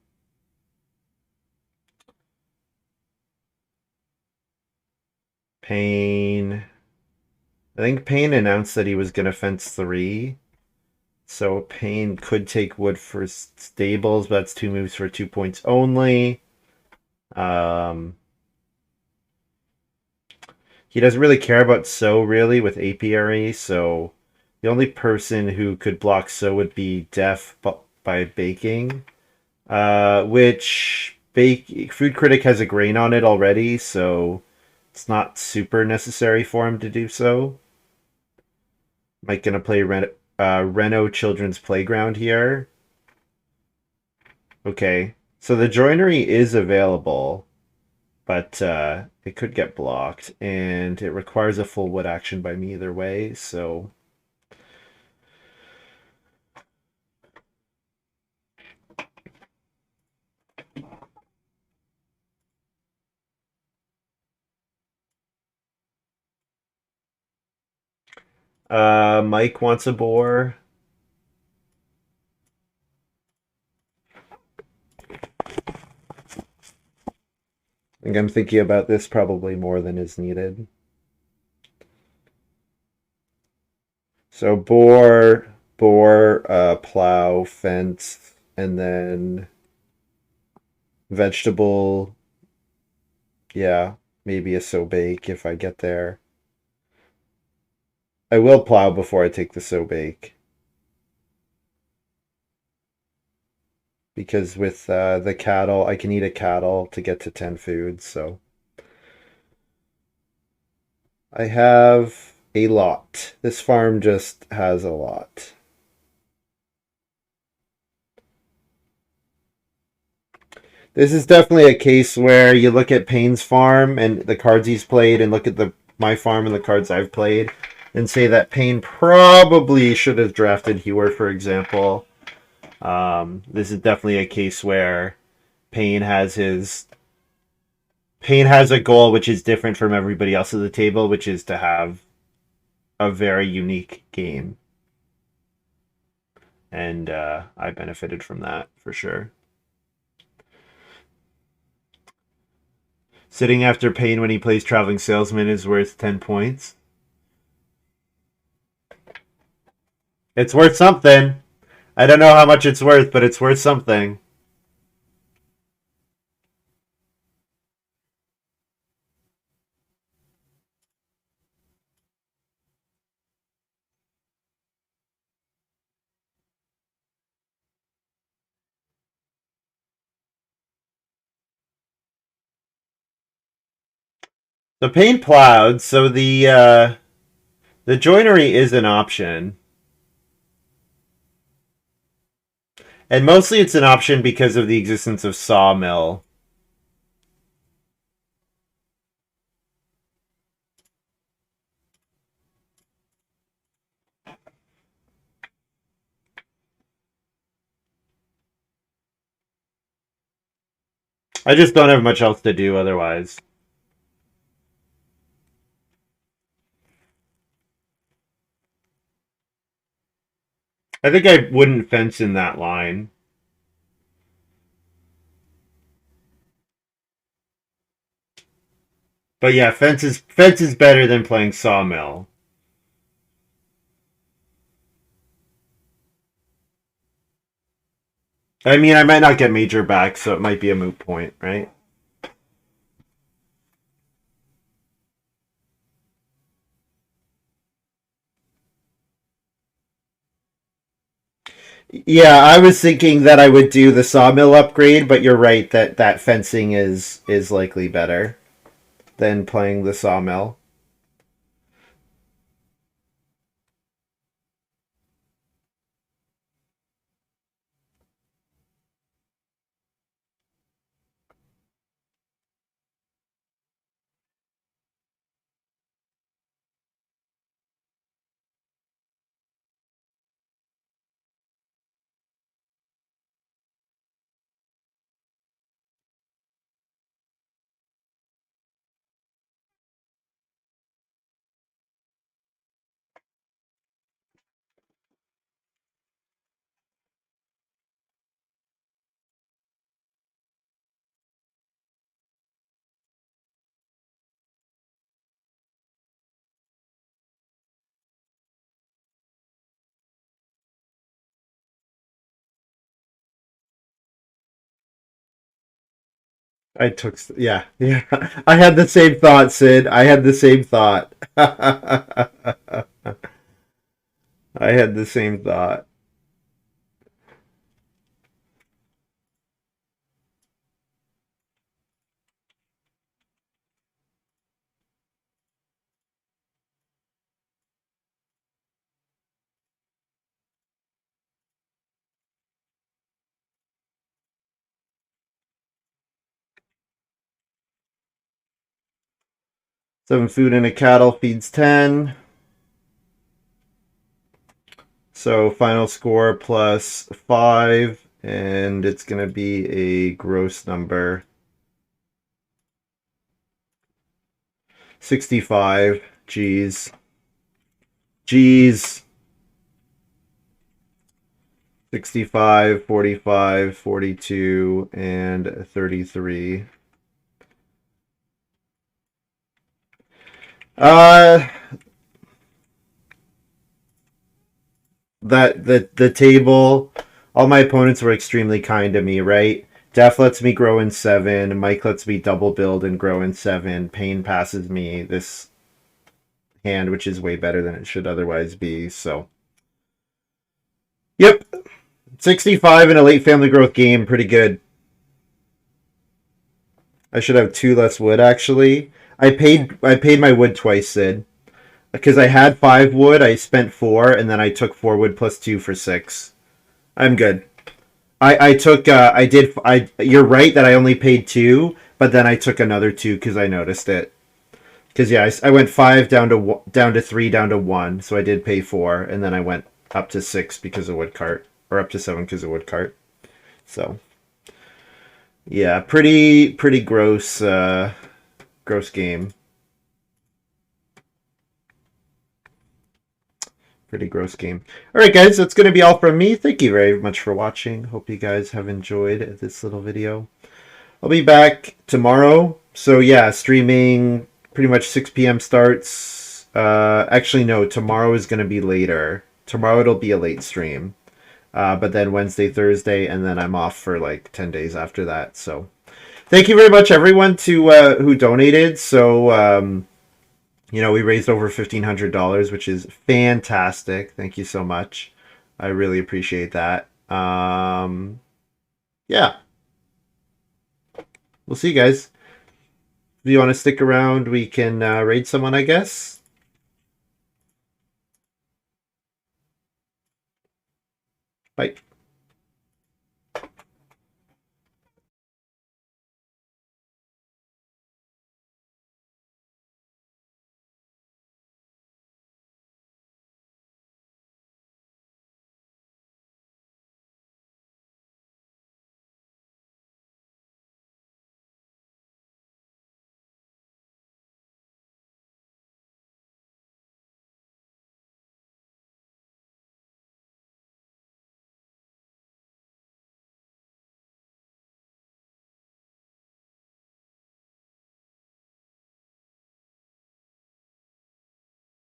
Payne. I think Payne announced that he was going to fence 3. So Payne could take wood for stables, but that's 2 moves for 2 points only. He doesn't really care about Sow really with apiary, so the only person who could block Sow would be Def by baking. Which Food Critic has a grain on it already, so it's not super necessary for him to do so. Mike gonna play Reno Children's Playground here. Okay, so the joinery is available, but it could get blocked, and it requires a full wood action by me either way, so... Mike wants a boar. I think I'm thinking about this probably more than is needed. So boar, plow, fence, and then vegetable. Yeah, maybe a so bake if I get there. I will plow before I take the so bake. Because with the cattle, I can eat a cattle to get to 10 foods, so. I have a lot. This farm just has a lot. This is definitely a case where you look at Payne's farm and the cards he's played and look at my farm and the cards I've played and say that Payne probably should have drafted Hewer, for example. This is definitely a case where Payne has a goal which is different from everybody else at the table, which is to have a very unique game. And I benefited from that for sure. Sitting after Payne when he plays Traveling Salesman is worth 10 points. It's worth something. I don't know how much it's worth, but it's worth something. The Payne plowed, so the joinery is an option. And mostly it's an option because of the existence of Sawmill. I just don't have much else to do otherwise. I think I wouldn't fence in that line. But yeah, fence is better than playing Sawmill. I mean, I might not get Major back, so it might be a moot point, right? Yeah, I was thinking that I would do the Sawmill upgrade, but you're right that that fencing is likely better than playing the Sawmill. Yeah. I had the same thought, Sid. I had the same thought. I had the same thought. 7 food and a cattle feeds 10. So final score plus 5, and it's going to be a gross number. 65. Jeez. Jeez. 65, 45, 42, and 33. The table, all my opponents were extremely kind to me, right? Def lets me grow in 7. Mike lets me double build and grow in 7. Pain passes me this hand, which is way better than it should otherwise be. So, yep, 65 in a late family growth game, pretty good. I should have 2 less wood actually. I paid my wood twice, Sid, because I had 5 wood. I spent 4, and then I took 4 wood plus 2 for 6. I'm good. I took I did I You're right that I only paid 2, but then I took another 2 because I noticed it. Because yeah, I went 5 down to 3 down to 1, so I did pay 4, and then I went up to 6 because of wood cart, or up to 7 because of wood cart. So yeah, pretty gross gross game. Pretty gross game. All right, guys, that's going to be all from me. Thank you very much for watching. Hope you guys have enjoyed this little video. I'll be back tomorrow. So yeah, streaming pretty much 6 p.m. starts. Actually, no, tomorrow is going to be later. Tomorrow it'll be a late stream. But then Wednesday, Thursday, and then I'm off for like 10 days after that. So thank you very much, everyone, to who donated. So we raised over $1,500, which is fantastic. Thank you so much. I really appreciate that. Yeah. We'll see you guys. If you want to stick around, we can raid someone, I guess. Bye.